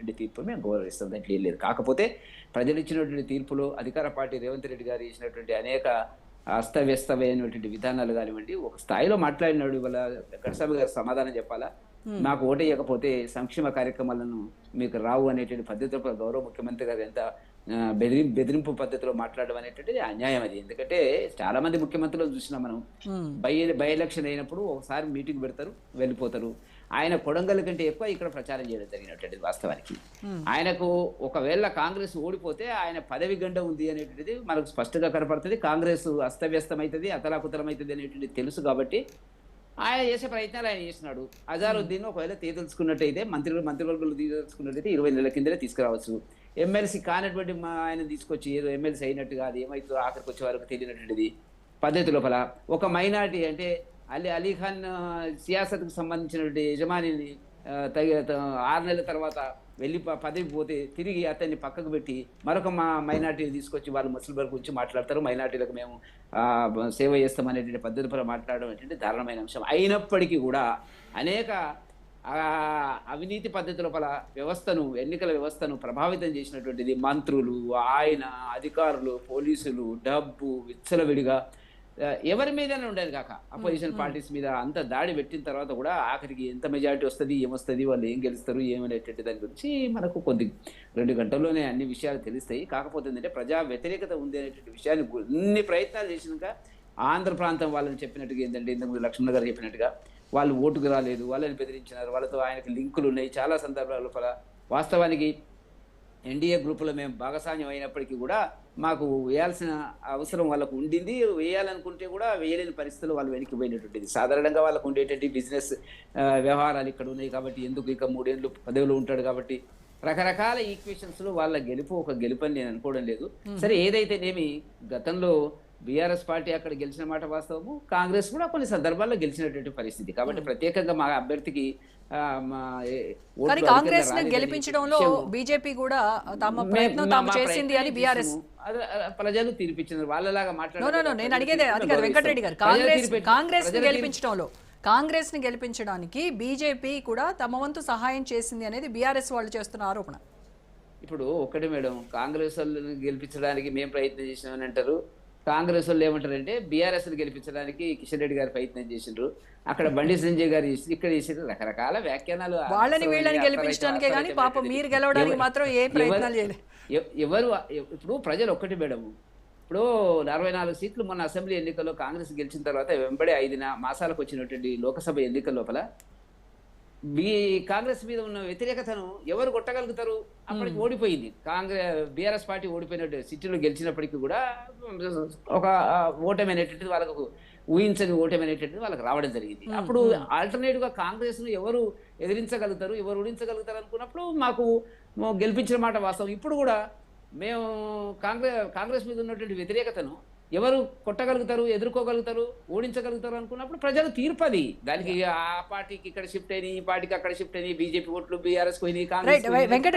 ఇచ్చినటువంటి తీర్పు మేము గౌరవిస్తాం, దాంట్లో ఏం లేదు. కాకపోతే ప్రజలు ఇచ్చినటువంటి తీర్పులో అధికార పార్టీ రేవంత్ రెడ్డి గారు ఇచ్చినటువంటి అనేక అస్తవ్యస్తమైనటువంటి విధానాలు కానివ్వండి, ఒక స్థాయిలో మాట్లాడినాడు. ఇవాళ వెంకటస్వామి గారు సమాధానం చెప్పాలా, హ్మ్. మాకు ఓటేయకపోతే సంక్షేమ కార్యక్రమాలను మీకు రావు అనేటువంటి పద్ధతిలో గౌరవ ముఖ్యమంత్రి గారు ఎంత బెదిరింపు పద్ధతిలో మాట్లాడడం అనేటువంటిది అన్యాయం అది. ఎందుకంటే చాలా మంది ముఖ్యమంత్రులను చూసినాం మనం. హ్మ్. బై ఎలక్షన్ అయినప్పుడు ఒకసారి మీటింగ్ పెడతారు, వెళ్ళిపోతారు. ఆయన కొడంగల్ కంటే ఎక్కువ ఇక్కడ ప్రచారం చేయడం జరిగినటువంటిది వాస్తవానికి. హ్మ్. ఆయనకు ఒకవేళ కాంగ్రెస్ ఓడిపోతే ఆయన పదవి గండ ఉంది అనేటువంటిది మనకు స్పష్టంగా కనపడుతుంది. కాంగ్రెస్ అస్తవ్యస్తమవుతుంది, అతలాకుతలమవుతుంది అనేటువంటిది తెలుసు. కాబట్టి ఆయన చేసే ప్రయత్నాలు ఆయన చేసినాడు. అజారుద్దీన్ ఒకవేళ తీదలుచుకున్నట్టయితే మంత్రివర్గులు తీదలుచుకున్నట్టయితే 20 నెలల కిందనే తీసుకురావచ్చు. ఎమ్మెల్సీ కానటువంటి ఆయన తీసుకొచ్చి ఏదో ఎమ్మెల్సీ అయినట్టుగా అది ఏమైతుందో ఆఖరికి వచ్చే వరకు తెలియనటువంటిది పద్ధతి లోపల ఒక మైనారిటీ అంటే అలీఖాన్ సియాసత్కు సంబంధించినటువంటి యజమానిని 6 నెలల తర్వాత వెళ్ళి పదవి పోతే తిరిగి అతన్ని పక్కకు పెట్టి మరొక మైనార్టీని తీసుకొచ్చి వాళ్ళు ముస్లింల గురించి మాట్లాడతారు, మైనార్టీలకు మేము సేవ చేస్తామనేటువంటి పద్ధతి పరంగా మాట్లాడడం ఏంటంటే దారుణమైన అంశం. అయినప్పటికీ కూడా అనేక అవినీతి పద్ధతి లోపల వ్యవస్థను, ఎన్నికల వ్యవస్థను ప్రభావితం చేసినటువంటిది మంత్రులు, ఆయన అధికారులు, పోలీసులు, డబ్బు విచ్చలవిడిగా ఎవరి మీదనే ఉండేది కాక అపోజిషన్ పార్టీస్ మీద అంత దాడి పెట్టిన తర్వాత కూడా ఆఖరికి ఎంత మెజారిటీ వస్తుంది, ఏమొస్తుంది, వాళ్ళు ఏం గెలుస్తారు, ఏమనేటువంటి దాని గురించి మనకు 2 గంటల్లోనే అన్ని విషయాలు తెలుస్తాయి. కాకపోతే ఏంటంటే ప్రజా వ్యతిరేకత ఉంది అనేటువంటి విషయాన్ని ఎన్ని ప్రయత్నాలు చేసినాక ఆంధ్ర ప్రాంతం వాళ్ళని చెప్పినట్టుగా ఏంటంటే ఇంతకుముందు లక్ష్మణ్ గారు చెప్పినట్టుగా వాళ్ళు ఓటుకు రాలేదు, వాళ్ళని బెదిరించినారు, వాళ్ళతో ఆయనకి లింకులు ఉన్నాయి. చాలా సందర్భాల లోపల వాస్తవానికి ఎన్డీఏ గ్రూపులో మేము భాగస్వామ్యం అయినప్పటికీ కూడా మాకు వేయాల్సిన అవసరం వాళ్ళకు ఉండింది. వేయాలనుకుంటే కూడా వేయలేని పరిస్థితుల్లో వాళ్ళు వెనక్కిపోయినటువంటిది. సాధారణంగా వాళ్ళకు ఉండేటువంటి బిజినెస్ వ్యవహారాలు ఇక్కడ ఉన్నాయి కాబట్టి ఎందుకు ఇక 3 ఏళ్ళు పదవిలో ఉంటాడు కాబట్టి రకరకాల ఈక్వేషన్స్లో వాళ్ళ గెలుపు ఒక గెలుపు అని నేను అనుకోవడం లేదు. సరే ఏదైతేనేమి గతంలో బీఆర్ఎస్ పార్టీ అక్కడ గెలిచిన మాట వాస్తవము, కాంగ్రెస్ కూడా కొన్ని సందర్భాల్లో గెలిచినటువంటి పరిస్థితి. కాబట్టి ప్రత్యేకంగా మా అభ్యర్థికి కానీ కాంగ్రెస్ ని గెలిపించడంలో బీజేపీ కూడా తమ ప్రయత్నం తాము చేసింది అని బీఆర్ఎస్ ప్రజలు తీర్పిచ్చినారు. వాళ్ళలాగా మాట్లాడారు. నేను అడిగేదే అది కాదు వెంకటరెడ్డి గారు, కాంగ్రెస్ ని గెలిపించడానికి బీజేపీ కూడా తమ వంతు సహాయం చేసింది అనేది బీఆర్ఎస్ వాళ్ళు చేస్తున్న ఆరోపణ. ఇప్పుడు ఒకటి మేడం, కాంగ్రెస్ వాళ్ళని గెలిపించడానికి మేము ప్రయత్నం చేసినామని అంటారు. కాంగ్రెస్ వాళ్ళు ఏమంటారంటే బీఆర్ఎస్ని గెలిపించడానికి కిషన్ రెడ్డి గారు ప్రయత్నం చేసిండ్రు, అక్కడ బండి సంజయ్ గారు చేసి ఇక్కడ చేసిండ్రు, రకరకాల వ్యాఖ్యానాలు. వాళ్ళని వీళ్ళని గెలిపించడానికే కానీ పాపం మీరు గెలవడానికి మాత్రం ఏ ప్రయత్నాలు చేయలేదు. ఎవరు ఇప్పుడు ప్రజలు ఒక్కటి మేడం, ఇప్పుడు 44 సీట్లు మొన్న అసెంబ్లీ ఎన్నికల్లో కాంగ్రెస్ గెలిచిన తర్వాత వెంబడే 5 మాసాలకు వచ్చినటువంటి లోకసభ ఎన్నికల లోపల కాంగ్రెస్ మీద ఉన్న వ్యతిరేకతను ఎవరు కొట్టగలుగుతారు? అప్పటికి ఓడిపోయింది బీఆర్ఎస్ పార్టీ ఓడిపోయినట్టు సిటీలో గెలిచినప్పటికీ కూడా ఒక ఓటమి అనేటువంటిది వాళ్ళకు ఊహించని ఓటమి అనేటువంటిది వాళ్ళకి రావడం జరిగింది. అప్పుడు ఆల్టర్నేటివ్ గా కాంగ్రెస్ ను ఎవరు ఎదిరించగలుగుతారు, ఎవరు ఓడించగలుగుతారు అనుకున్నప్పుడు మాకు గెలిపించిన మాట వాస్తవం. ఇప్పుడు కూడా మేము కాంగ్రెస్ మీద ఉన్నటువంటి వ్యతిరేకతను ఎవరు కొట్టగలుగుతారు, ఎదుర్కోగలుగుతారు, ఓడించగలుగుతారు అనుకున్నప్పుడు ప్రజలు తీర్పది. దానికి ఆ పార్టీకి ఇక్కడ షిఫ్ట్ అయినాయి, ఈ పార్టీకి అక్కడ షిఫ్ట్ అయినాయి, బీజేపీ ఓట్లు బీఆర్ఎస్ పోయినాయి, కాంగ్రెస్